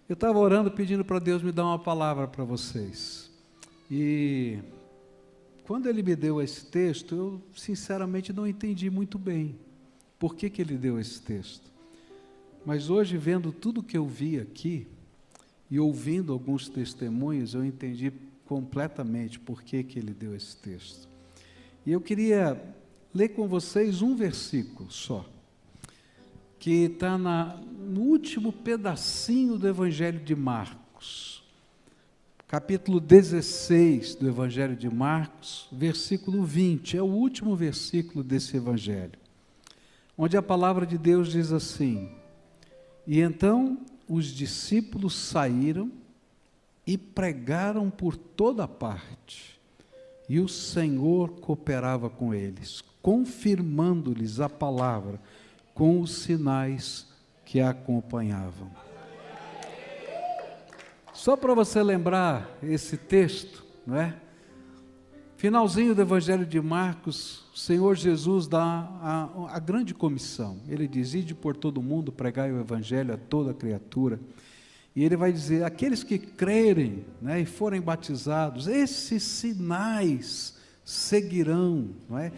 Eu estava orando pedindo para Deus me dar uma palavra para vocês. E quando Ele me deu esse texto, eu sinceramente não entendi muito bem por que Ele deu esse texto. Mas hoje, vendo tudo que eu vi aqui e ouvindo alguns testemunhos, eu entendi completamente por que Ele deu esse texto. E eu queria ler com vocês um versículo só, que está no último pedacinho do Evangelho de Marcos, capítulo 16 do Evangelho de Marcos, versículo 20, é o último versículo desse Evangelho, onde a palavra de Deus diz assim: e então os discípulos saíram e pregaram por toda parte, e o Senhor cooperava com eles, confirmando-lhes a palavra com os sinais que a acompanhavam. Só para você lembrar esse texto, não é? Finalzinho do Evangelho de Marcos, o Senhor Jesus dá a grande comissão. Ele diz: ide por todo mundo, pregai o Evangelho a toda criatura. E Ele vai dizer: aqueles que crerem, né, e forem batizados, esses sinais seguirão, não é?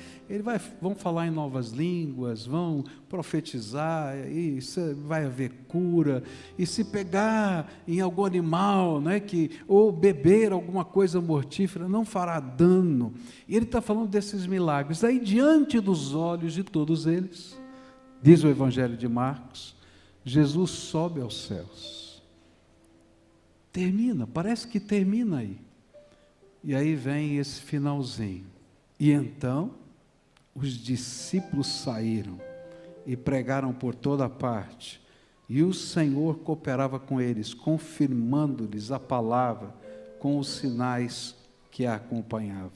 Vão falar em novas línguas, vão profetizar, e vai haver cura, e se pegar em algum animal, não é, ou beber alguma coisa mortífera, não fará dano. E Ele está falando desses milagres. Aí, diante dos olhos de todos eles, diz o Evangelho de Marcos, Jesus sobe aos céus. Parece que termina aí. E aí vem esse finalzinho. E então, os discípulos saíram e pregaram por toda parte. E o Senhor cooperava com eles, confirmando-lhes a palavra com os sinais que a acompanhavam.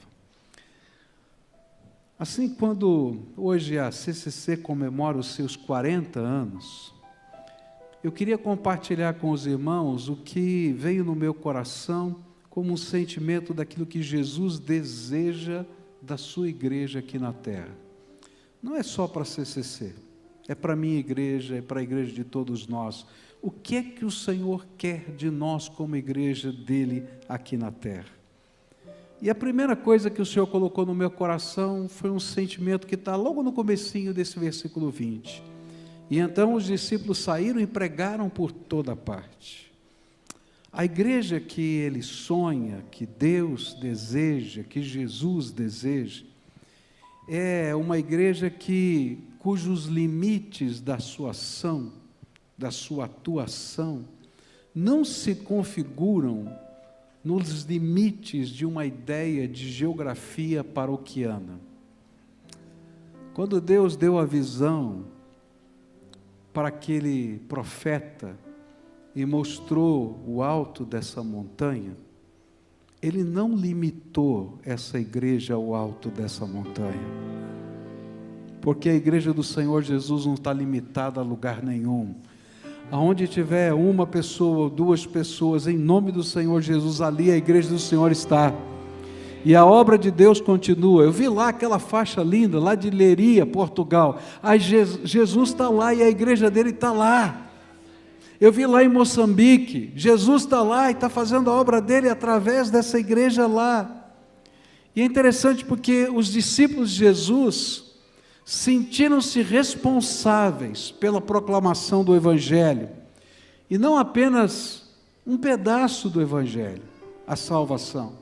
Assim, quando hoje a CCC comemora os seus 40 anos, eu queria compartilhar com os irmãos o que veio no meu coração como um sentimento daquilo que Jesus deseja da sua igreja aqui na terra. Não é só para a CCC, é para a minha igreja, é para a igreja de todos nós. O que é que o Senhor quer de nós como igreja dele aqui na terra? E a primeira coisa que o Senhor colocou no meu coração foi um sentimento que está logo no comecinho desse versículo 20. E então os discípulos saíram e pregaram por toda parte. A igreja que ele sonha, que Deus deseja, que Jesus deseja, é uma igreja cujos limites da sua ação, da sua atuação, não se configuram nos limites de uma ideia de geografia paroquiana. Quando Deus deu a visão para aquele profeta, e mostrou o alto dessa montanha, Ele não limitou essa igreja ao alto dessa montanha, porque a igreja do Senhor Jesus não está limitada a lugar nenhum. Aonde tiver uma pessoa ou duas pessoas, em nome do Senhor Jesus, ali a igreja do Senhor está, e a obra de Deus continua. Eu vi lá aquela faixa linda, lá de Leiria, Portugal, aí Jesus está lá e a igreja dele está lá. Eu vi lá em Moçambique, Jesus está lá e está fazendo a obra dele através dessa igreja lá. E é interessante porque os discípulos de Jesus sentiram-se responsáveis pela proclamação do Evangelho, e não apenas um pedaço do Evangelho, a salvação,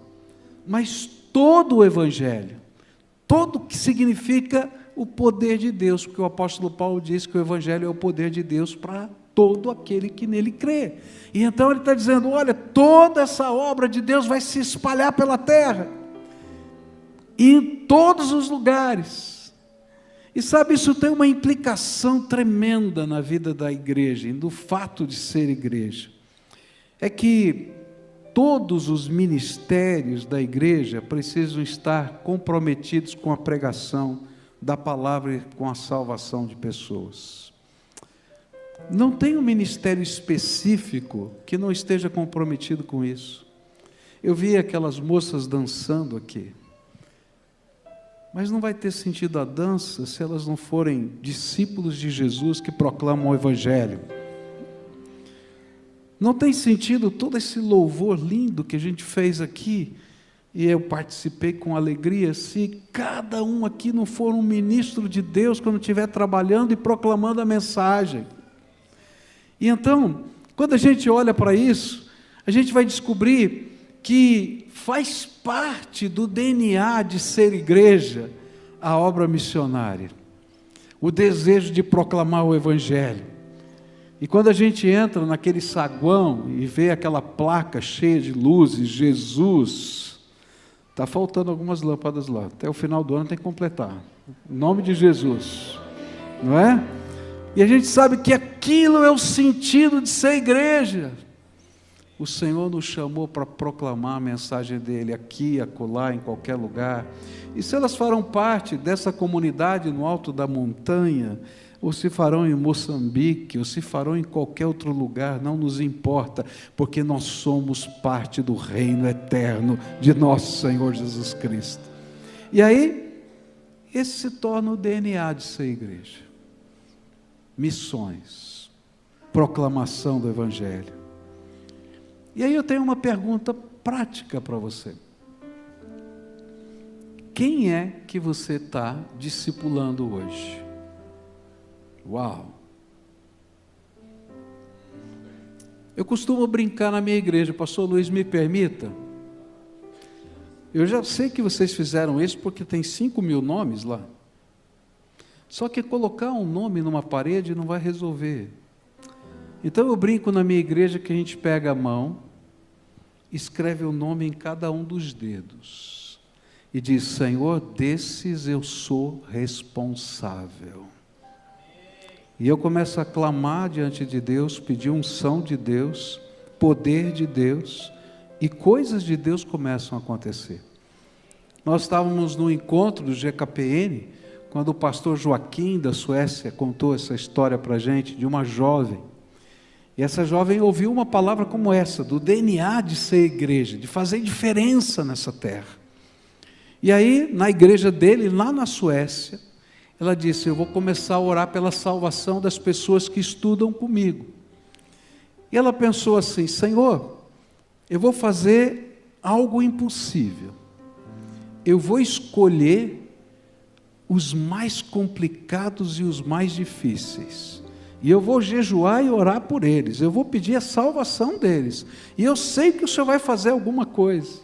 mas todo o Evangelho, todo o que significa o poder de Deus, porque o apóstolo Paulo diz que o Evangelho é o poder de Deus para todo aquele que nele crê. E então ele está dizendo: olha, toda essa obra de Deus vai se espalhar pela terra, e em todos os lugares. E sabe, isso tem uma implicação tremenda na vida da igreja, e do fato de ser igreja. É que todos os ministérios da igreja precisam estar comprometidos com a pregação da palavra e com a salvação de pessoas. Não tem um ministério específico que não esteja comprometido com isso. Eu vi aquelas moças dançando aqui, mas não vai ter sentido a dança se elas não forem discípulos de Jesus que proclamam o Evangelho. Não tem sentido todo esse louvor lindo que a gente fez aqui, e eu participei com alegria, se cada um aqui não for um ministro de Deus quando estiver trabalhando e proclamando a mensagem. E então, quando a gente olha para isso, a gente vai descobrir que faz parte do DNA de ser igreja a obra missionária, o desejo de proclamar o Evangelho. E quando a gente entra naquele saguão e vê aquela placa cheia de luzes, Jesus, está faltando algumas lâmpadas lá, até o final do ano tem que completar, em nome de Jesus, não é? E a gente sabe que aquilo é o sentido de ser igreja. O Senhor nos chamou para proclamar a mensagem dEle aqui, acolá, em qualquer lugar. E se elas farão parte dessa comunidade no alto da montanha, ou se farão em Moçambique, ou se farão em qualquer outro lugar, não nos importa, porque nós somos parte do reino eterno de nosso Senhor Jesus Cristo. E aí, esse se torna o DNA de ser igreja. Missões, proclamação do Evangelho. E aí eu tenho uma pergunta prática para você. Quem é que você está discipulando hoje? Uau! Eu costumo brincar na minha igreja, pastor Luiz, me permita? Eu já sei que vocês fizeram isso porque tem 5.000 nomes lá. Só que colocar um nome numa parede não vai resolver. Então eu brinco na minha igreja que a gente pega a mão, escreve o nome em cada um dos dedos e diz: Senhor, desses eu sou responsável. E eu começo a clamar diante de Deus, pedir unção de Deus, poder de Deus, e coisas de Deus começam a acontecer. Nós estávamos no encontro do GKPN, quando o pastor Joaquim da Suécia contou essa história para a gente, de uma jovem. E essa jovem ouviu uma palavra como essa, do DNA de ser igreja, de fazer diferença nessa terra. E aí, na igreja dele, lá na Suécia, ela disse: eu vou começar a orar pela salvação das pessoas que estudam comigo. E ela pensou assim: Senhor, eu vou fazer algo impossível. Eu vou escolher os mais complicados e os mais difíceis. E eu vou jejuar e orar por eles. Eu vou pedir a salvação deles. E eu sei que o Senhor vai fazer alguma coisa.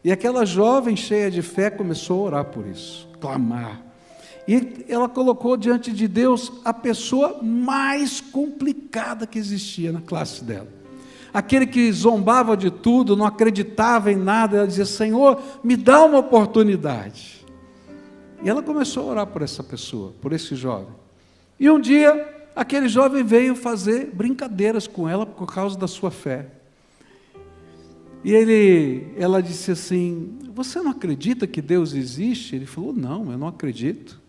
E aquela jovem cheia de fé começou a orar por isso, clamar. E ela colocou diante de Deus a pessoa mais complicada que existia na classe dela. Aquele que zombava de tudo, não acreditava em nada. Ela dizia: Senhor, me dá uma oportunidade. E ela começou a orar por essa pessoa, por esse jovem. E um dia, aquele jovem veio fazer brincadeiras com ela por causa da sua fé. E ela disse assim: você não acredita que Deus existe? Ele falou: não, eu não acredito.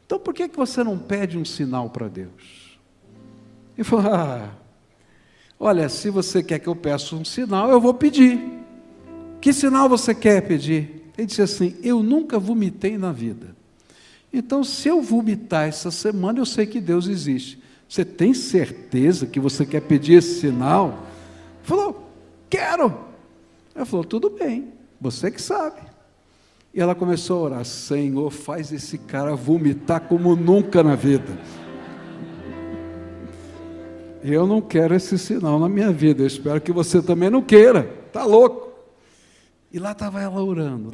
Então por que você não pede um sinal para Deus? Ele falou: olha, se você quer que eu peça um sinal, eu vou pedir. Que sinal você quer pedir? Ele disse assim: eu nunca vomitei na vida. Então, se eu vomitar essa semana, eu sei que Deus existe. Você tem certeza que você quer pedir esse sinal? Ele falou: quero. Ela falou: tudo bem, você que sabe. E ela começou a orar: Senhor, faz esse cara vomitar como nunca na vida. Eu não quero esse sinal na minha vida, eu espero que você também não queira, está louco. E lá estava ela orando,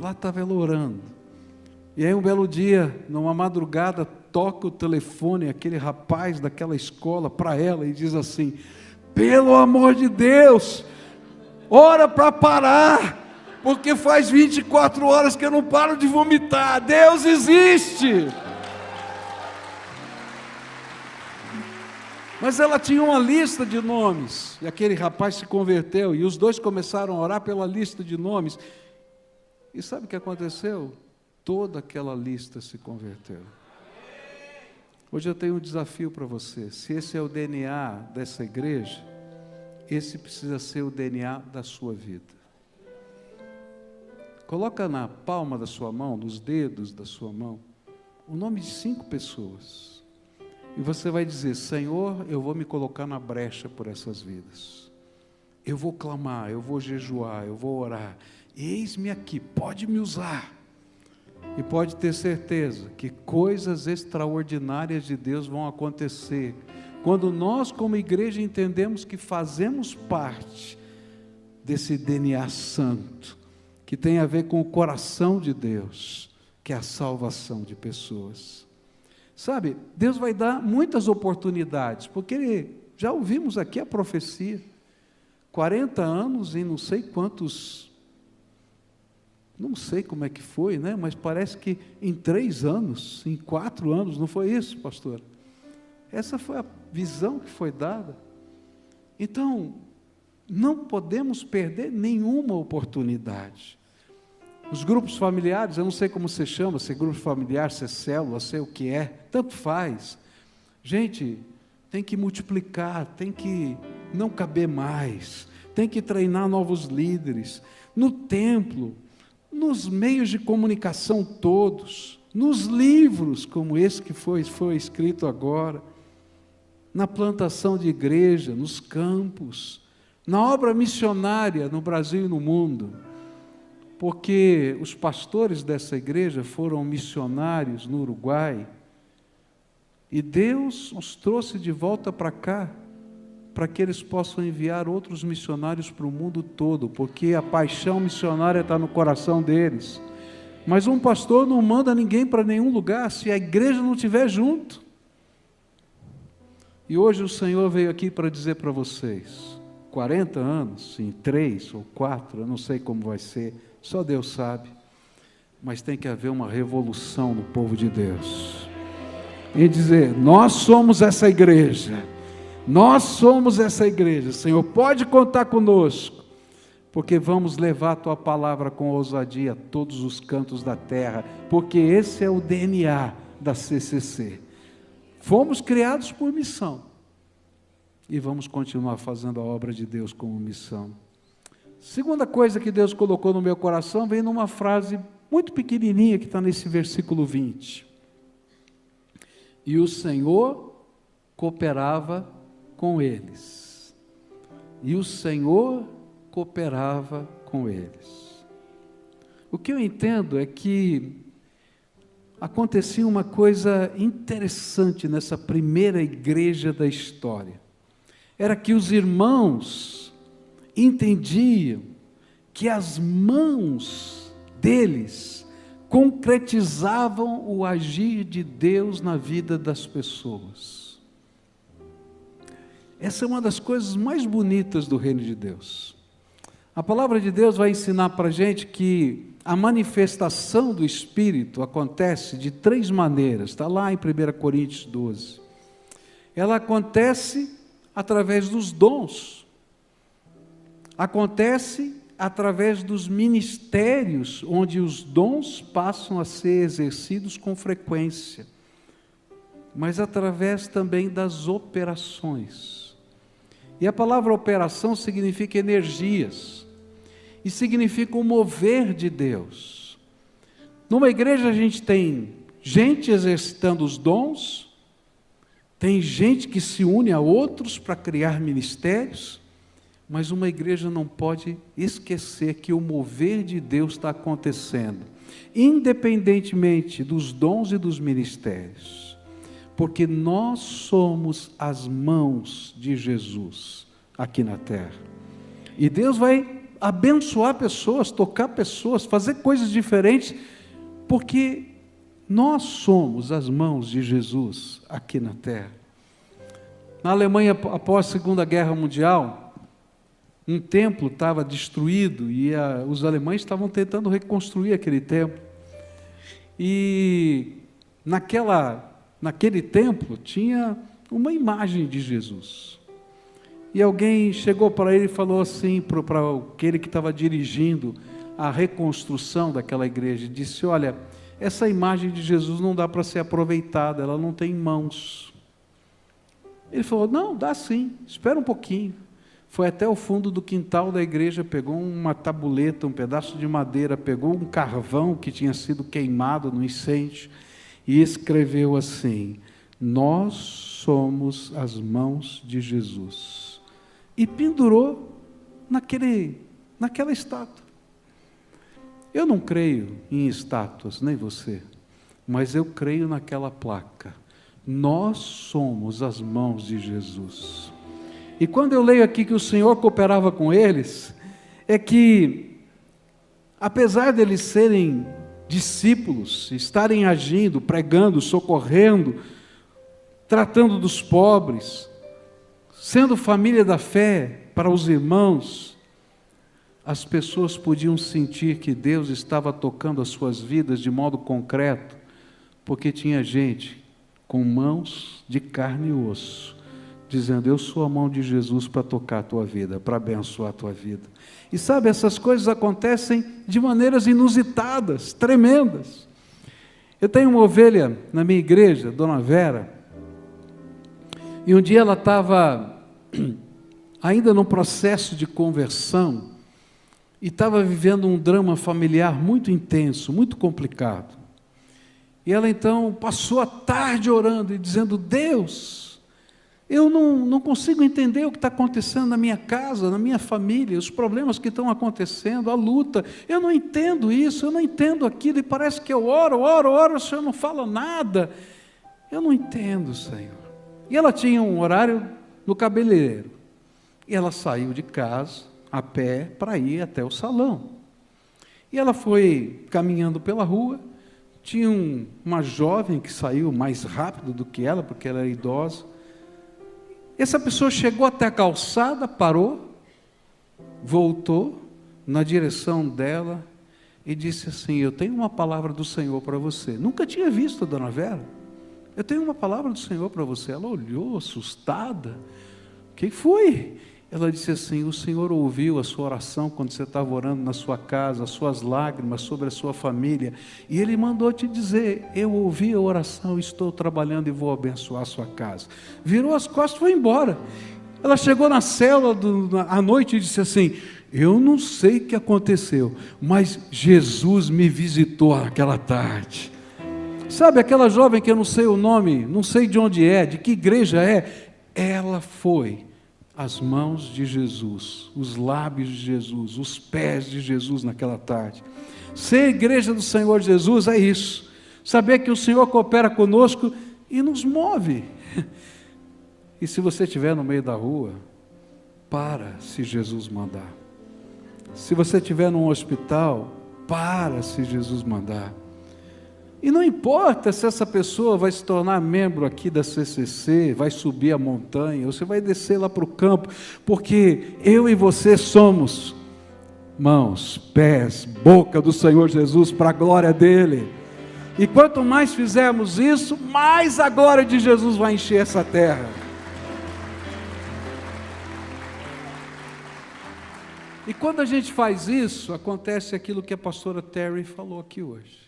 E aí um belo dia, numa madrugada, toca o telefone, aquele rapaz daquela escola para ela e diz assim: pelo amor de Deus, ora para parar, porque faz 24 horas que eu não paro de vomitar, Deus existe. Mas ela tinha uma lista de nomes, e aquele rapaz se converteu, e os dois começaram a orar pela lista de nomes. E sabe o que aconteceu? Toda aquela lista se converteu. Hoje eu tenho um desafio para você. Se esse é o DNA dessa igreja, esse precisa ser o DNA da sua vida. Coloca na palma da sua mão, nos dedos da sua mão, o nome de 5 pessoas. E você vai dizer: Senhor, eu vou me colocar na brecha por essas vidas. eu vou clamar, eu vou jejuar, eu vou orar. Eis-me aqui, pode me usar. E pode ter certeza que coisas extraordinárias de Deus vão acontecer quando nós, como igreja, entendemos que fazemos parte desse DNA santo, que tem a ver com o coração de Deus, que é a salvação de pessoas. Sabe, Deus vai dar muitas oportunidades, porque já ouvimos aqui a profecia, 40 anos em não sei quantos, não sei como é que foi, né? Mas parece que em 3 anos, em 4 anos, não foi isso, pastor? Essa foi a visão que foi dada. Então, não podemos perder nenhuma oportunidade. Os grupos familiares, eu não sei como você chama, se é grupo familiar, se é célula, sei o que é, tanto faz. Gente, tem que multiplicar, tem que não caber mais, tem que treinar novos líderes, no templo, nos meios de comunicação todos, nos livros como esse que foi escrito agora, na plantação de igreja, nos campos, na obra missionária no Brasil e no mundo, porque os pastores dessa igreja foram missionários no Uruguai, e Deus os trouxe de volta para cá, para que eles possam enviar outros missionários para o mundo todo, porque a paixão missionária está no coração deles. Mas um pastor não manda ninguém para nenhum lugar se a igreja não estiver junto. E hoje o Senhor veio aqui para dizer para vocês, 40 anos, em 3 ou 4, eu não sei como vai ser, só Deus sabe, mas tem que haver uma revolução no povo de Deus. E dizer, nós somos essa igreja, Senhor, pode contar conosco, porque vamos levar a Tua palavra com ousadia a todos os cantos da terra, porque esse é o DNA da CCC. Fomos criados por missão, e vamos continuar fazendo a obra de Deus como missão. Segunda coisa que Deus colocou no meu coração, vem numa frase muito pequenininha, que está nesse versículo 20. E o Senhor cooperava com eles. E o Senhor cooperava com eles. O que eu entendo é que acontecia uma coisa interessante nessa primeira igreja da história. Era que os irmãos entendiam que as mãos deles concretizavam o agir de Deus na vida das pessoas. Essa é uma das coisas mais bonitas do reino de Deus. A palavra de Deus vai ensinar para a gente que a manifestação do Espírito acontece de 3 maneiras, está lá em 1 Coríntios 12. Ela acontece através dos dons, acontece através dos ministérios, onde os dons passam a ser exercidos com frequência, mas através também das operações. E a palavra operação significa energias, e significa o mover de Deus. Numa igreja a gente tem gente exercitando os dons, tem gente que se une a outros para criar ministérios, mas uma igreja não pode esquecer que o mover de Deus está acontecendo, independentemente dos dons e dos ministérios, porque nós somos as mãos de Jesus aqui na terra. E Deus vai abençoar pessoas, tocar pessoas, fazer coisas diferentes, porque nós somos as mãos de Jesus aqui na terra. Na Alemanha, após a Segunda Guerra Mundial, um templo estava destruído e os alemães estavam tentando reconstruir aquele templo. E naquele templo tinha uma imagem de Jesus. E alguém chegou para ele e falou assim, para aquele que estava dirigindo a reconstrução daquela igreja, disse, olha, essa imagem de Jesus não dá para ser aproveitada, ela não tem mãos. Ele falou, não, dá sim, espera um pouquinho. Foi até o fundo do quintal da igreja, pegou uma tabuleta, um pedaço de madeira, pegou um carvão que tinha sido queimado no incêndio e escreveu assim, nós somos as mãos de Jesus. E pendurou naquela estátua. Eu não creio em estátuas, nem você, mas eu creio naquela placa. Nós somos as mãos de Jesus. E quando eu leio aqui que o Senhor cooperava com eles, é que, apesar deles serem discípulos, estarem agindo, pregando, socorrendo, tratando dos pobres, sendo família da fé para os irmãos, as pessoas podiam sentir que Deus estava tocando as suas vidas de modo concreto, porque tinha gente com mãos de carne e osso, dizendo: eu sou a mão de Jesus para tocar a tua vida, para abençoar a tua vida. E sabe, essas coisas acontecem de maneiras inusitadas, tremendas. Eu tenho uma ovelha na minha igreja, Dona Vera, e um dia ela estava ainda num processo de conversão, e estava vivendo um drama familiar muito intenso, muito complicado. E ela então passou a tarde orando e dizendo: Deus, eu não consigo entender o que está acontecendo na minha casa, na minha família, os problemas que estão acontecendo, a luta, eu não entendo isso, eu não entendo aquilo, e parece que eu oro, o Senhor não fala nada, eu não entendo, Senhor. E ela tinha um horário no cabeleireiro, e ela saiu de casa, a pé, para ir até o salão. E ela foi caminhando pela rua, tinha uma jovem que saiu mais rápido do que ela, porque ela era idosa. Essa pessoa chegou até a calçada, parou, voltou na direção dela e disse assim: eu tenho uma palavra do Senhor para você. Nunca tinha visto a Dona Vera. Eu tenho uma palavra do Senhor para você. Ela olhou assustada. O que foi? Ela disse assim: o Senhor ouviu a sua oração quando você estava orando na sua casa, as suas lágrimas sobre a sua família, e Ele mandou te dizer: eu ouvi a oração, estou trabalhando e vou abençoar a sua casa. Virou as costas e foi embora. Ela chegou na célula à noite e disse assim: eu não sei o que aconteceu, mas Jesus me visitou aquela tarde. Sabe, aquela jovem que eu não sei o nome, não sei de onde é, de que igreja é, ela foi as mãos de Jesus, os lábios de Jesus, os pés de Jesus naquela tarde. Ser igreja do Senhor Jesus é isso, saber que o Senhor coopera conosco e nos move. E se você estiver no meio da rua, para se Jesus mandar. Se você estiver num hospital, para se Jesus mandar. E não importa se essa pessoa vai se tornar membro aqui da CCC, vai subir a montanha, ou você vai descer lá para o campo, porque eu e você somos mãos, pés, boca do Senhor Jesus para a glória dEle. E quanto mais fizermos isso, mais a glória de Jesus vai encher essa terra. E quando a gente faz isso, acontece aquilo que a pastora Terry falou aqui hoje.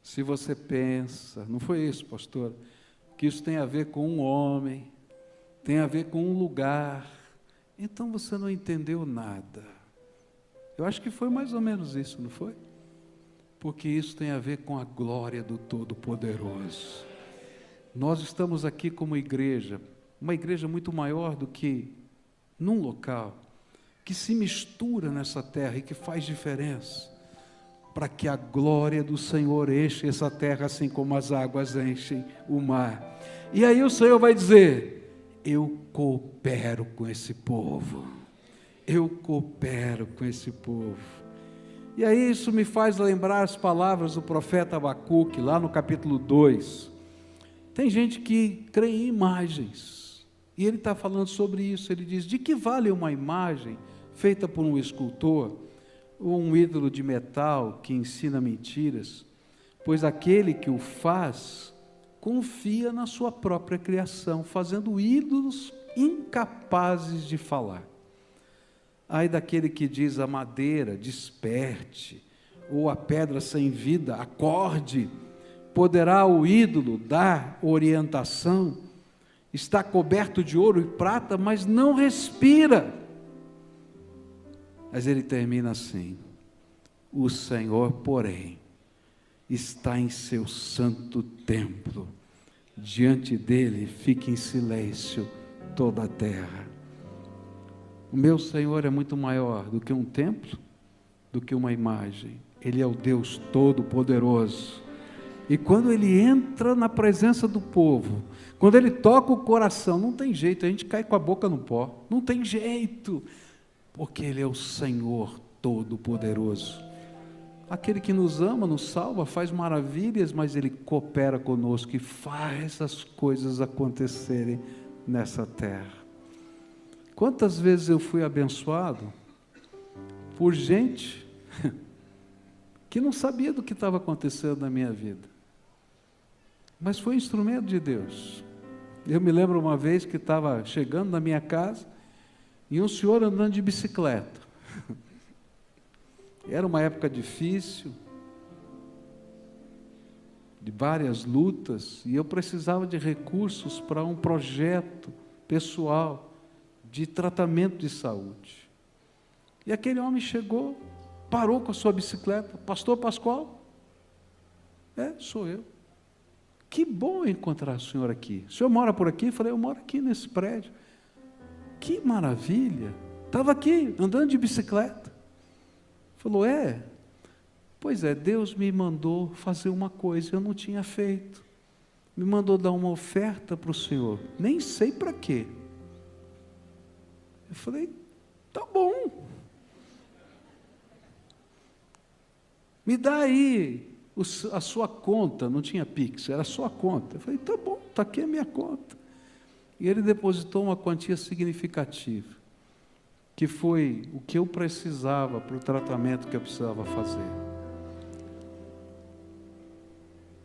Se você pensa, não foi isso, pastor, que isso tem a ver com um homem, tem a ver com um lugar, então você não entendeu nada. Eu acho que foi mais ou menos isso, não foi? Porque isso tem a ver com a glória do Todo-Poderoso. Nós estamos aqui como igreja, uma igreja muito maior do que num local, que se mistura nessa terra e que faz diferença, para que a glória do Senhor enche essa terra, assim como as águas enchem o mar. E aí o Senhor vai dizer: eu coopero com esse povo, eu coopero com esse povo. E aí isso me faz lembrar as palavras do profeta Abacuque, lá no capítulo 2. Tem gente que crê em imagens, e ele está falando sobre isso. Ele diz: de que vale uma imagem feita por um escultor, ou um ídolo de metal que ensina mentiras? Pois aquele que o faz confia na sua própria criação, fazendo ídolos incapazes de falar. Ai daquele que diz a madeira, desperte, ou a pedra sem vida, acorde. Poderá o ídolo dar orientação? Está coberto de ouro e prata, mas não respira. Mas ele termina assim: o Senhor, porém, está em seu santo templo, diante dele fica em silêncio toda a terra. O meu Senhor é muito maior do que um templo, do que uma imagem. Ele é o Deus Todo-Poderoso. E quando Ele entra na presença do povo, quando Ele toca o coração, não tem jeito, a gente cai com a boca no pó. Não tem jeito, porque Ele é o Senhor Todo-Poderoso. Aquele que nos ama, nos salva, faz maravilhas, mas Ele coopera conosco e faz as coisas acontecerem nessa terra. Quantas vezes eu fui abençoado por gente que não sabia do que estava acontecendo na minha vida, mas foi instrumento de Deus. Eu me lembro uma vez que estava chegando na minha casa e um senhor andando de bicicleta. Era uma época difícil, de várias lutas, e eu precisava de recursos para um projeto pessoal de tratamento de saúde. E aquele homem chegou, parou com a sua bicicleta. Pastor Pascoal? Sou eu. Que bom encontrar o senhor aqui. O senhor mora por aqui? Eu falei, eu moro aqui nesse prédio. Que maravilha. Estava aqui, andando de bicicleta. Falou, pois é, Deus me mandou fazer uma coisa, eu não tinha feito. Me mandou dar uma oferta para o senhor. Nem sei para quê. Eu falei, tá bom. Me dá aí a sua conta. Não tinha Pix, era a sua conta. Eu falei, tá bom, está aqui a minha conta. E ele depositou uma quantia significativa, que foi o que eu precisava para o tratamento que eu precisava fazer.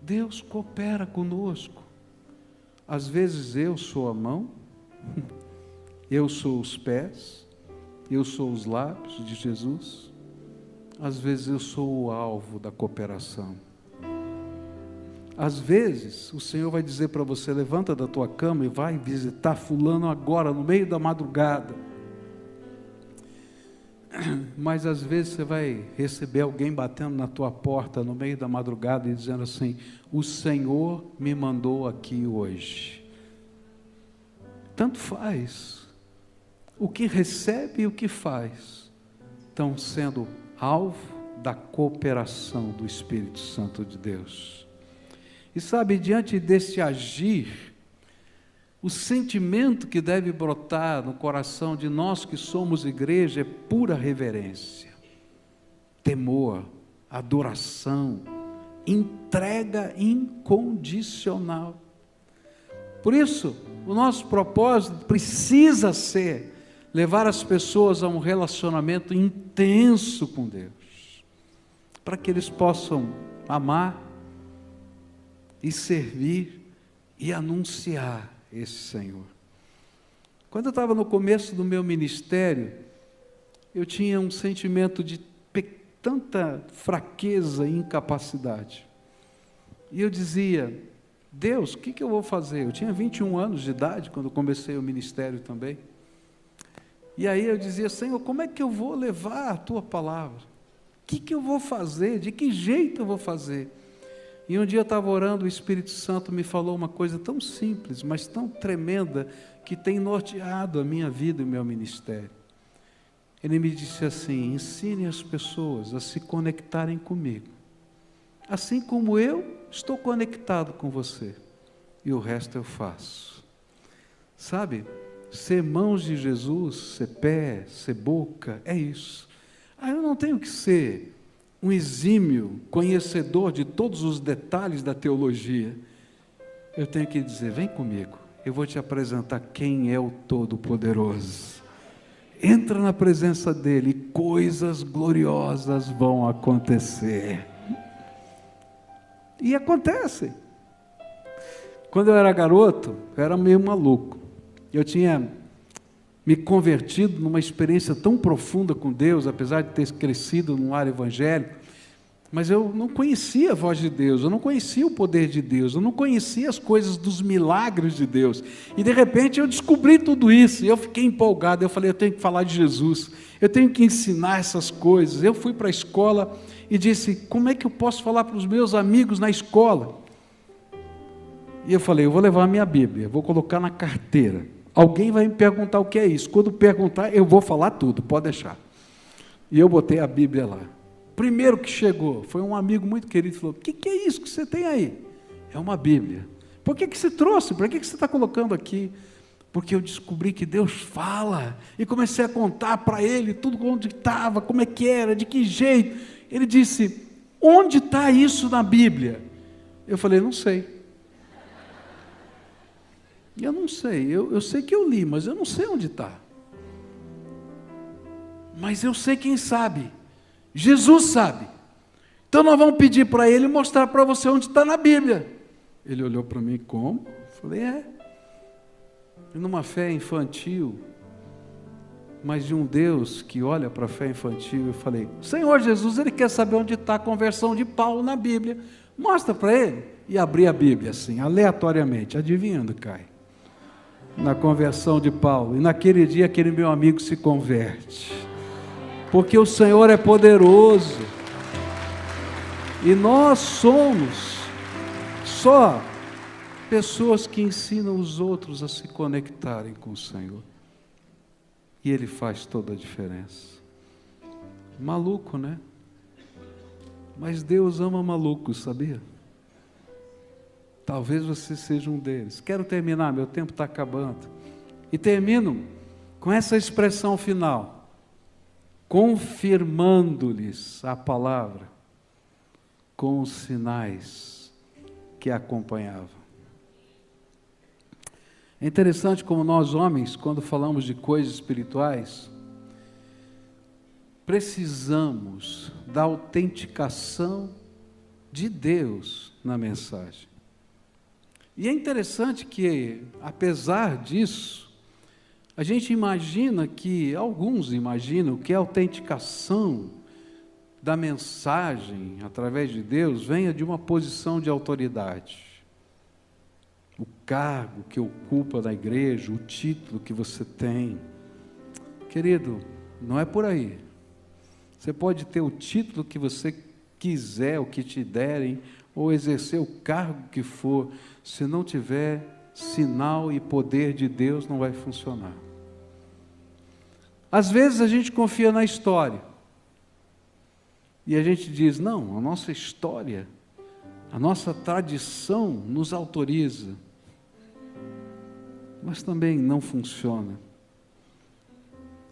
Deus coopera conosco. Às vezes eu sou a mão, eu sou os pés, eu sou os lábios de Jesus. Às vezes eu sou o alvo da cooperação. Às vezes o Senhor vai dizer para você, levanta da tua cama e vai visitar fulano agora, no meio da madrugada. Mas às vezes você vai receber alguém batendo na tua porta no meio da madrugada e dizendo assim, o Senhor me mandou aqui hoje. Tanto faz. O que recebe e o que faz estão sendo alvo da cooperação do Espírito Santo de Deus. E sabe, diante desse agir, o sentimento que deve brotar no coração de nós que somos igreja é pura reverência, temor, adoração, entrega incondicional. Por isso, o nosso propósito precisa ser levar as pessoas a um relacionamento intenso com Deus, para que eles possam amar e servir e anunciar esse Senhor. Quando eu estava no começo do meu ministério, eu tinha um sentimento de tanta fraqueza e incapacidade. E eu dizia, Deus, o que eu vou fazer? Eu tinha 21 anos de idade quando comecei o ministério também. E aí eu dizia, Senhor, como é que eu vou levar a Tua palavra? O que eu vou fazer? De que jeito eu vou fazer? E um dia eu estava orando, o Espírito Santo me falou uma coisa tão simples, mas tão tremenda, que tem norteado a minha vida e o meu ministério. Ele me disse assim, ensine as pessoas a se conectarem comigo, assim como eu estou conectado com você, e o resto eu faço. Sabe, ser mãos de Jesus, ser pé, ser boca, é isso. Eu não tenho que ser um exímio conhecedor de todos os detalhes da teologia. Eu tenho que dizer, vem comigo, eu vou te apresentar quem é o Todo-Poderoso. Entra na presença dEle, coisas gloriosas vão acontecer. E acontecem. Quando eu era garoto, eu era meio maluco. Eu tinha me convertido numa experiência tão profunda com Deus, apesar de ter crescido num lar evangélico, mas eu não conhecia a voz de Deus, eu não conhecia o poder de Deus, eu não conhecia as coisas dos milagres de Deus, e de repente eu descobri tudo isso, e eu fiquei empolgado, eu falei, eu tenho que falar de Jesus, eu tenho que ensinar essas coisas. Eu fui para a escola e disse, como é que eu posso falar para os meus amigos na escola? E eu falei, eu vou levar a minha Bíblia, vou colocar na carteira, Alguém vai me perguntar o que é isso. Quando perguntar, eu vou falar tudo, pode deixar. E eu botei a Bíblia lá. Primeiro que chegou, foi um amigo muito querido, falou, o que é isso que você tem aí? É uma Bíblia. Por que você trouxe? Para que você está colocando aqui? Porque eu descobri que Deus fala, e comecei a contar para ele tudo onde estava, como é que era, de que jeito. Ele disse, onde está isso na Bíblia? Eu falei, não sei. Eu não sei, eu sei que eu li, mas eu não sei onde está. Mas eu sei quem sabe, Jesus sabe. Então nós vamos pedir para ele mostrar para você onde está na Bíblia. Ele olhou para mim, como? Eu falei, E numa fé infantil, mas de um Deus que olha para a fé infantil, eu falei, Senhor Jesus, Ele quer saber onde está a conversão de Paulo na Bíblia, mostra para ele. E abri a Bíblia assim, aleatoriamente, adivinhando, cai na conversão de Paulo, e naquele dia aquele meu amigo se converte, porque o Senhor é poderoso, e nós somos só pessoas que ensinam os outros a se conectarem com o Senhor, e Ele faz toda a diferença. Maluco, né? Mas Deus ama malucos, sabia? Talvez você seja um deles. Quero terminar, meu tempo está acabando. E termino com essa expressão final, confirmando-lhes a palavra com os sinais que a acompanhavam. É interessante como nós homens, quando falamos de coisas espirituais, precisamos da autenticação de Deus na mensagem. E é interessante que, apesar disso, a gente imagina que, alguns imaginam que a autenticação da mensagem, através de Deus, venha de uma posição de autoridade. O cargo que ocupa na igreja, o título que você tem. Querido, não é por aí. Você pode ter o título que você quiser, o que te derem, ou exercer o cargo que for, se não tiver sinal e poder de Deus, não vai funcionar. Às vezes a gente confia na história, e a gente diz, não, a nossa história, a nossa tradição nos autoriza, mas também não funciona.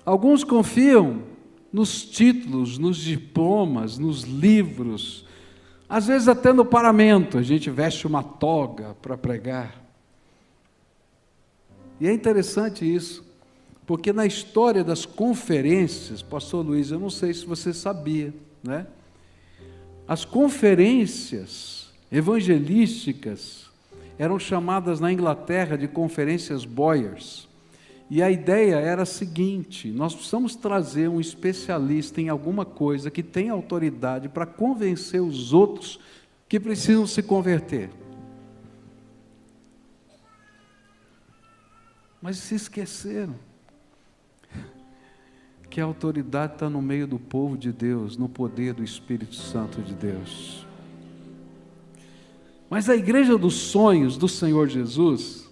Alguns confiam nos títulos, nos diplomas, nos livros, às vezes até no paramento, a gente veste uma toga para pregar. E é interessante isso, porque na história das conferências, pastor Luiz, eu não sei se você sabia, né? As conferências evangelísticas eram chamadas na Inglaterra de conferências Boyers. E a ideia era a seguinte, nós precisamos trazer um especialista em alguma coisa que tenha autoridade para convencer os outros que precisam se converter. Mas se esqueceram que a autoridade está no meio do povo de Deus, no poder do Espírito Santo de Deus. Mas a igreja dos sonhos do Senhor Jesus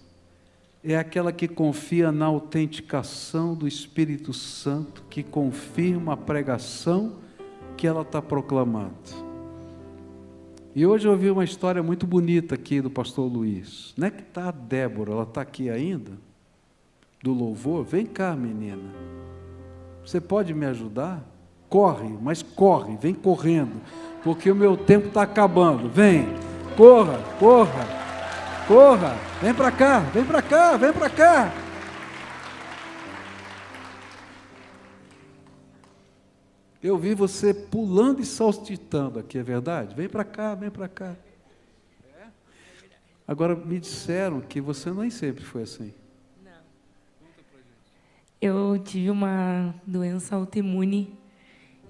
é aquela que confia na autenticação do Espírito Santo, que confirma a pregação que ela está proclamando. E hoje eu ouvi uma história muito bonita aqui do pastor Luiz. Não é que está a Débora, ela está aqui ainda? Do louvor? Vem cá, menina. Você pode me ajudar? Corre, mas corre, vem correndo, porque o meu tempo está acabando. Vem, corra, corra. Corra, vem para cá, vem para cá, vem para cá. Eu vi você pulando e saltitando aqui, é verdade? Vem para cá, vem para cá. Agora, me disseram que você nem sempre foi assim. Não. Eu tive uma doença autoimune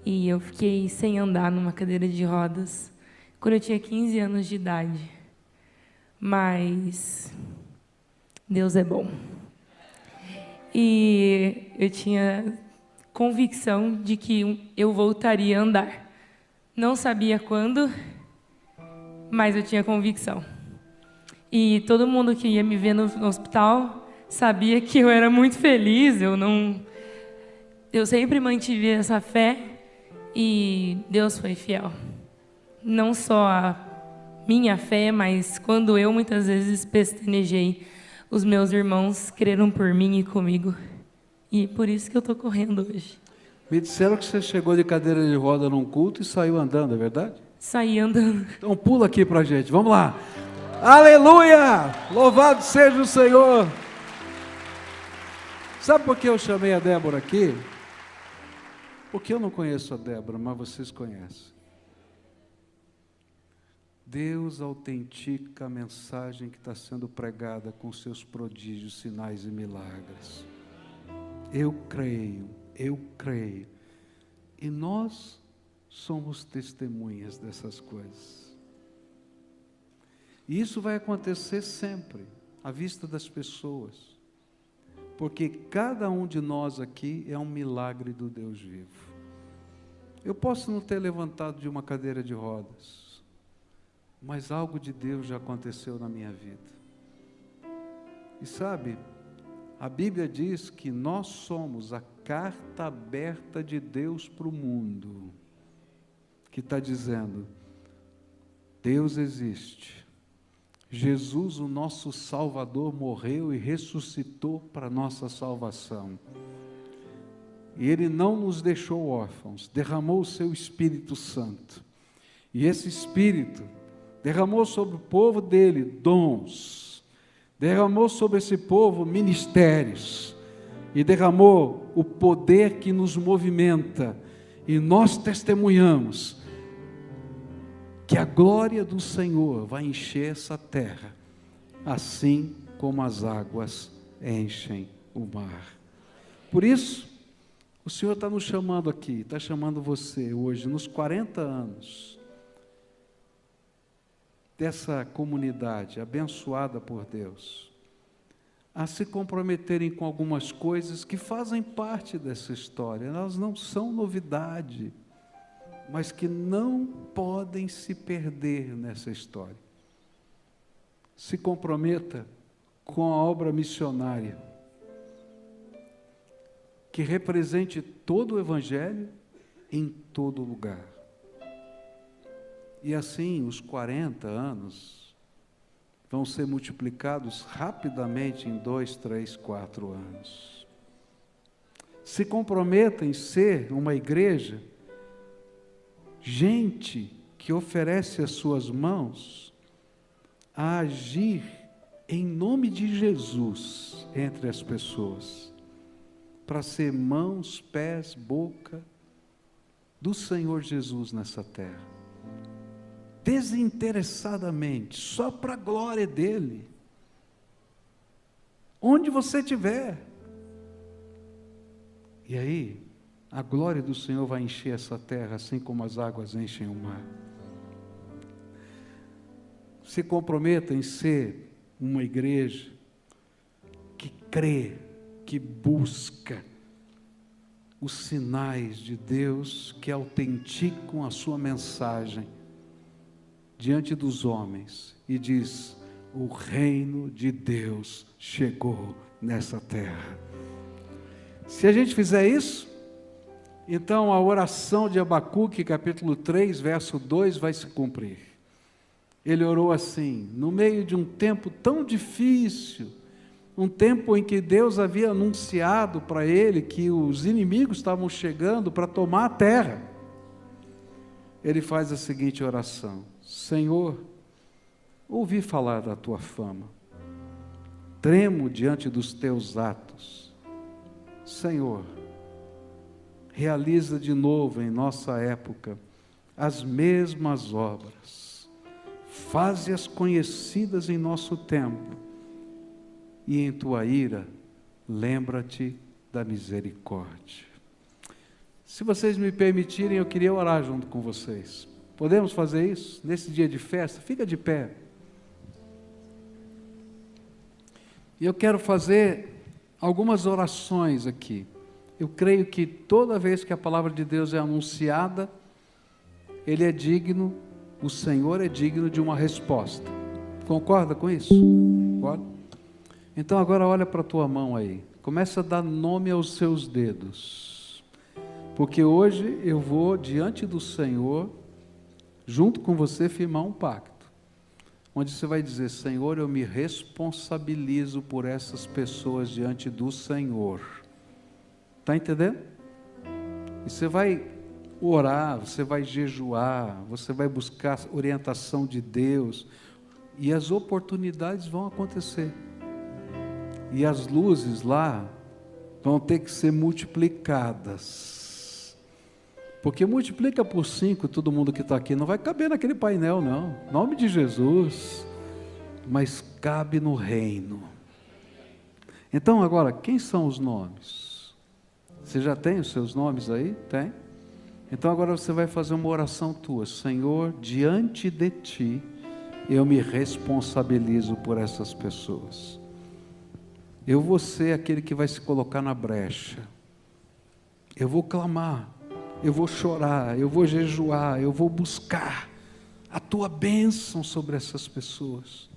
e eu fiquei sem andar numa cadeira de rodas quando eu tinha 15 anos de idade. Mas Deus é bom. E eu tinha convicção de que eu voltaria a andar. Não sabia quando, mas eu tinha convicção. E todo mundo que ia me ver no hospital sabia que eu era muito feliz, eu sempre mantive essa fé e Deus foi fiel. Não só a minha fé, mas quando eu muitas vezes pestanejei, os meus irmãos creram por mim e comigo. E por isso que eu estou correndo hoje. Me disseram que você chegou de cadeira de roda num culto e saiu andando, é verdade? Saí andando. Então pula aqui pra gente, vamos lá. Aleluia! Louvado seja o Senhor! Sabe por que eu chamei a Débora aqui? Porque eu não conheço a Débora, mas vocês conhecem. Deus autentica a mensagem que está sendo pregada com seus prodígios, sinais e milagres. Eu creio. E nós somos testemunhas dessas coisas. E isso vai acontecer sempre, à vista das pessoas. Porque cada um de nós aqui é um milagre do Deus vivo. Eu posso não ter levantado de uma cadeira de rodas, mas algo de Deus já aconteceu na minha vida. E sabe, a Bíblia diz que nós somos a carta aberta de Deus para o mundo, que está dizendo, Deus existe, Jesus, o nosso Salvador, morreu e ressuscitou para nossa salvação, e Ele não nos deixou órfãos, derramou o seu Espírito Santo, e esse Espírito derramou sobre o povo dele dons, derramou sobre esse povo ministérios, e derramou o poder que nos movimenta, e nós testemunhamos que a glória do Senhor vai encher essa terra, assim como as águas enchem o mar. Por isso, o Senhor está nos chamando aqui, está chamando você hoje, nos 40 anos, dessa comunidade abençoada por Deus, a se comprometerem com algumas coisas que fazem parte dessa história. Elas não são novidade, mas que não podem se perder nessa história. Se comprometa com a obra missionária, que represente todo o Evangelho em todo lugar. E assim, os 40 anos vão ser multiplicados rapidamente em 2, 3, 4 anos. Se comprometa em ser uma igreja, gente que oferece as suas mãos a agir em nome de Jesus entre as pessoas, para ser mãos, pés, boca do Senhor Jesus nessa terra. Desinteressadamente, só para a glória dEle. Onde você estiver. E aí, a glória do Senhor vai encher essa terra, assim como as águas enchem o mar. Se comprometa em ser uma igreja que crê, que busca os sinais de Deus, que autenticam a sua mensagem diante dos homens e diz, o reino de Deus chegou nessa terra. Se a gente fizer isso, então a oração de Abacuque, capítulo 3, verso 2, vai se cumprir. Ele orou assim, no meio de um tempo tão difícil, um tempo em que Deus havia anunciado para ele que os inimigos estavam chegando para tomar a terra. Ele faz a seguinte oração, Senhor, ouvi falar da tua fama, tremo diante dos teus atos. Senhor, realiza de novo em nossa época as mesmas obras, faze-as conhecidas em nosso tempo, e em tua ira, lembra-te da misericórdia. Se vocês me permitirem, eu queria orar junto com vocês. Podemos fazer isso? Nesse dia de festa? Fica de pé. E eu quero fazer algumas orações aqui. Eu creio que toda vez que a palavra de Deus é anunciada, Ele é digno, o Senhor é digno de uma resposta. Concorda com isso? Concorda? Então agora olha para a tua mão aí. Começa a dar nome aos seus dedos. Porque hoje eu vou diante do Senhor, junto com você, firmar um pacto. Onde você vai dizer: Senhor, eu me responsabilizo por essas pessoas diante do Senhor. Está entendendo? E você vai orar, você vai jejuar, você vai buscar orientação de Deus, e as oportunidades vão acontecer. E as luzes lá vão ter que ser multiplicadas. Porque multiplica por 5 todo mundo que está aqui, não vai caber naquele painel não, em nome de Jesus, mas cabe no reino. Então agora, quem são os nomes? Você já tem os seus nomes aí? Tem? Então agora você vai fazer uma oração tua: Senhor, diante de Ti, eu me responsabilizo por essas pessoas. Eu vou ser aquele que vai se colocar na brecha. Eu vou clamar, eu vou chorar, eu vou jejuar, eu vou buscar a Tua bênção sobre essas pessoas.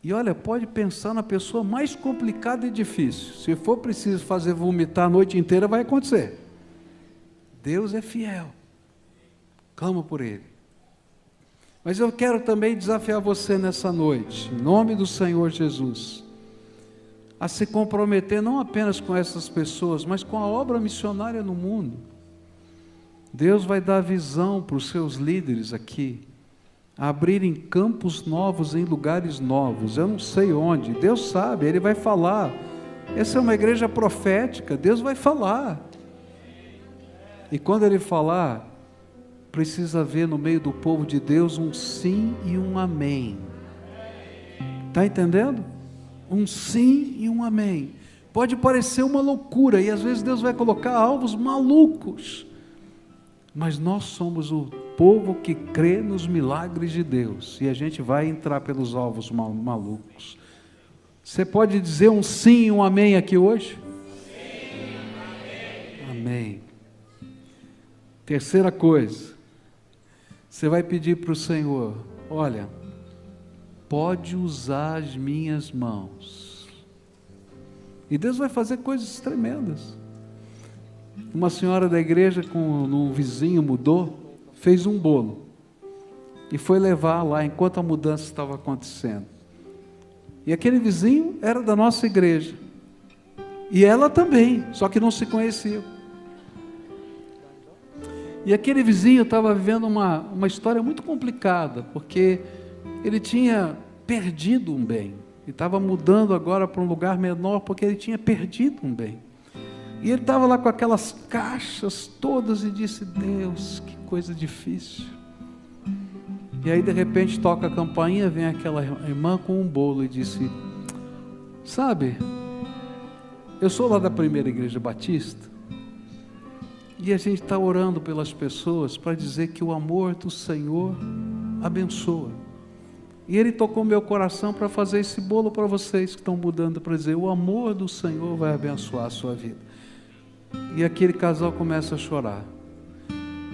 E olha, pode pensar na pessoa mais complicada e difícil. Se for preciso fazer vomitar a noite inteira, vai acontecer. Deus é fiel. Clama por Ele. Mas eu quero também desafiar você nessa noite, em nome do Senhor Jesus, a se comprometer não apenas com essas pessoas, mas com a obra missionária no mundo. Deus vai dar visão para os seus líderes aqui, a abrirem campos novos em lugares novos. Eu não sei onde, Deus sabe, Ele vai falar. Essa é uma igreja profética, Deus vai falar. E quando Ele falar, precisa haver no meio do povo de Deus um sim e um amém. Está entendendo? Um sim e um amém. Pode parecer uma loucura, e às vezes Deus vai colocar alvos malucos, mas nós somos o povo que crê nos milagres de Deus, e a gente vai entrar pelos alvos malucos. Você pode dizer um sim e um amém aqui hoje? Sim, amém. Amém. Terceira coisa, você vai pedir para o Senhor: olha, pode usar as minhas mãos. E Deus vai fazer coisas tremendas. Uma senhora da igreja, um vizinho mudou, fez um bolo e foi levar lá enquanto a mudança estava acontecendo. E aquele vizinho era da nossa igreja, e ela também, só que não se conheciam. E aquele vizinho estava vivendo uma história muito complicada, porque ele tinha perdido um bem, e estava mudando agora para um lugar menor, porque ele tinha perdido um bem. E ele estava lá com aquelas caixas todas, e disse: Deus, que coisa difícil. E aí de repente toca a campainha, vem aquela irmã com um bolo e disse: sabe, eu sou lá da primeira igreja batista, e a gente está orando pelas pessoas para dizer que o amor do Senhor abençoa. E Ele tocou meu coração para fazer esse bolo para vocês que estão mudando, para dizer: o amor do Senhor vai abençoar a sua vida. E aquele casal começa a chorar.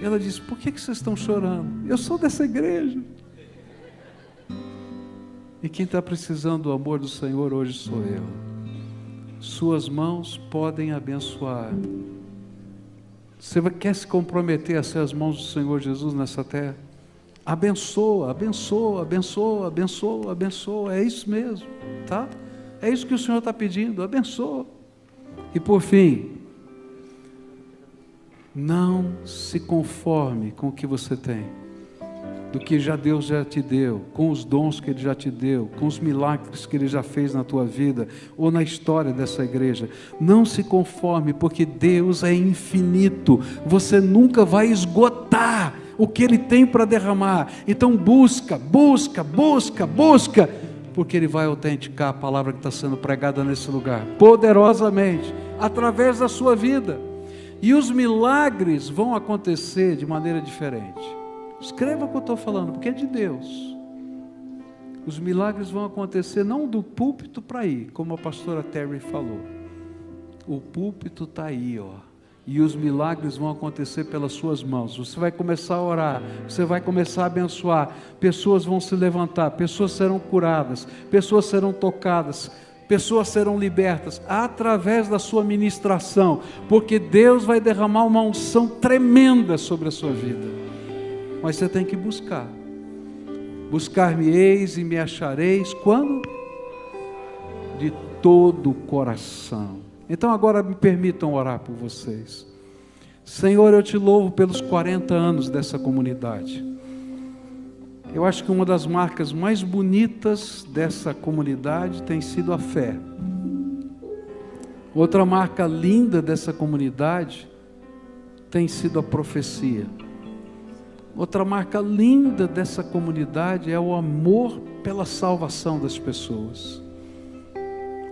Ela disse: por que vocês estão chorando? Eu sou dessa igreja. E quem está precisando do amor do Senhor hoje sou eu. Suas mãos podem abençoar. Você quer se comprometer a ser as mãos do Senhor Jesus nessa terra? Abençoa, abençoa, abençoa, abençoa, abençoa. É isso mesmo, tá? É isso que o Senhor está pedindo, abençoa. E por fim, não se conforme com o que você tem, do que Deus já te deu, com os dons que Ele já te deu, com os milagres que Ele já fez na tua vida, ou na história dessa igreja. Não se conforme, porque Deus é infinito, você nunca vai esgotar o que Ele tem para derramar. Então busca, busca, busca, busca, porque Ele vai autenticar a palavra que está sendo pregada nesse lugar, poderosamente, através da sua vida. E os milagres vão acontecer de maneira diferente. Escreva o que eu estou falando, porque é de Deus. Os milagres vão acontecer não do púlpito para aí, como a pastora Terry falou. O púlpito está aí, ó. E os milagres vão acontecer pelas suas mãos. Você vai começar a orar, você vai começar a abençoar. Pessoas vão se levantar, pessoas serão curadas, pessoas serão tocadas. pessoas serão libertas através da sua ministração, porque Deus vai derramar uma unção tremenda sobre a sua vida. Mas você tem que buscar. Buscar-me-eis e me achareis quando? De todo o coração. Então agora me permitam orar por vocês. Senhor, eu te louvo pelos 40 anos dessa comunidade. Eu acho que uma das marcas mais bonitas dessa comunidade tem sido a fé. Outra marca linda dessa comunidade tem sido a profecia. Outra marca linda dessa comunidade é o amor pela salvação das pessoas.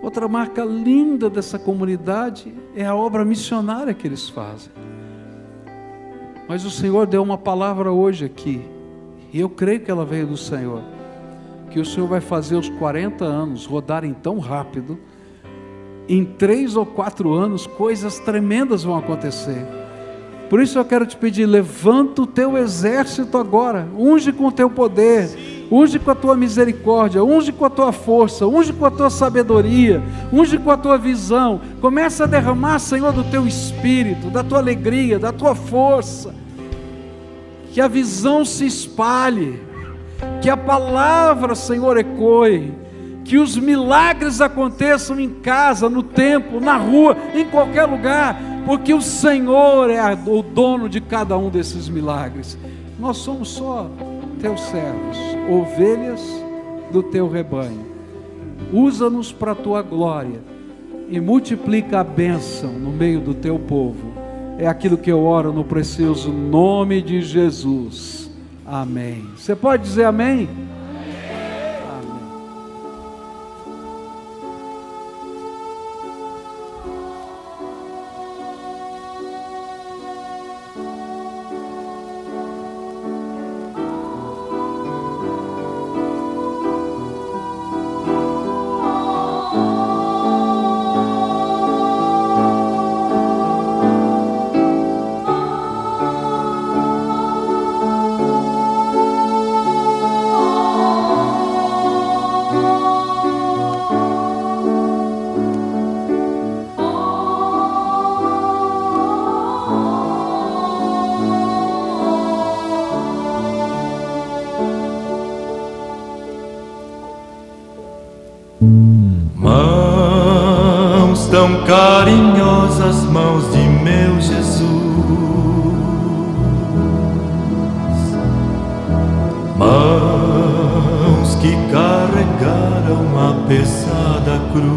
Outra marca linda dessa comunidade é a obra missionária que eles fazem. Mas o Senhor deu uma palavra hoje aqui, e eu creio que ela veio do Senhor, que o Senhor vai fazer os 40 anos rodarem tão rápido. Em 3 ou 4 anos coisas tremendas vão acontecer. Por isso eu quero te pedir, levanta o teu exército agora, unge com o teu poder, unge com a tua misericórdia, unge com a tua força, unge com a tua sabedoria, unge com a tua visão. Começa a derramar, Senhor, do teu espírito, da tua alegria, da tua força. Que a visão se espalhe, que a palavra, Senhor, ecoe, que os milagres aconteçam em casa, no templo, na rua, em qualquer lugar, porque o Senhor é o dono de cada um desses milagres. Nós somos só teus servos, ovelhas do teu rebanho. Usa-nos para a tua glória e multiplica a bênção no meio do teu povo. É aquilo que eu oro no precioso nome de Jesus. Amém. Você pode dizer amém? Mãos tão carinhosas, mãos de meu Jesus, mãos que carregaram a pesada cruz,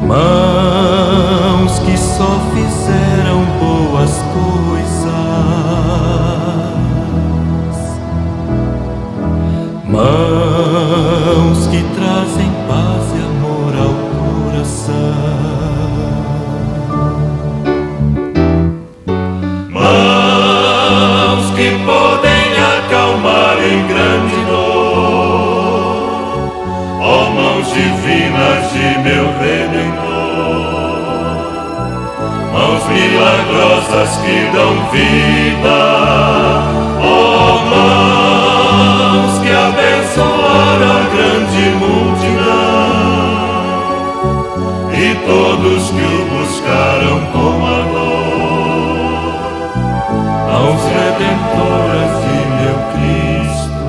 mãos que só fizeram boas coisas, mãos que trazem paz e amor ao coração, mãos que podem acalmar em grande dor, ó mãos divinas de meu Redentor, mãos milagrosas que dão vida, ó mãos que abençoaram a grande multidão e todos que o buscaram com amor, mãos redentoras de meu Cristo.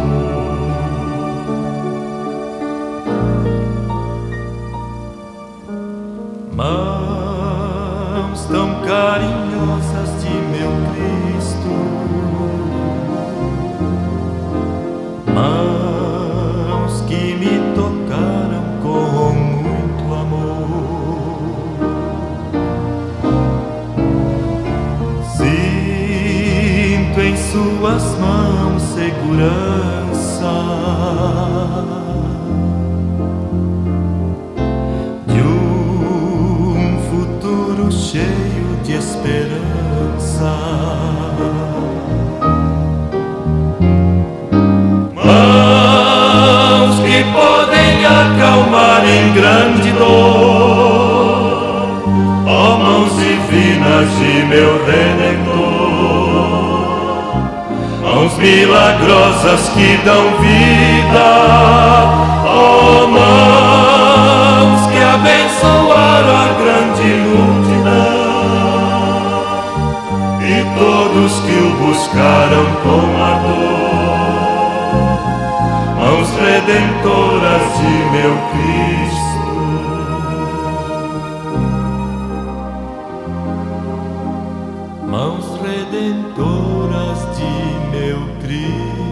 Mãos tão carinhosas de meu Cristo, mãos que me tocaram com muito amor, sinto em suas mãos segurança de um futuro cheio de esperança. Mãos que podem acalmar em grande dor, ó mãos divinas de meu Redentor, mãos milagrosas que dão vida, vida. Oh, mãos que abençoaram a grande multidão e todos que o buscaram com amor, mãos redentoras de meu Cristo. Mãos redentoras de meu Cristo.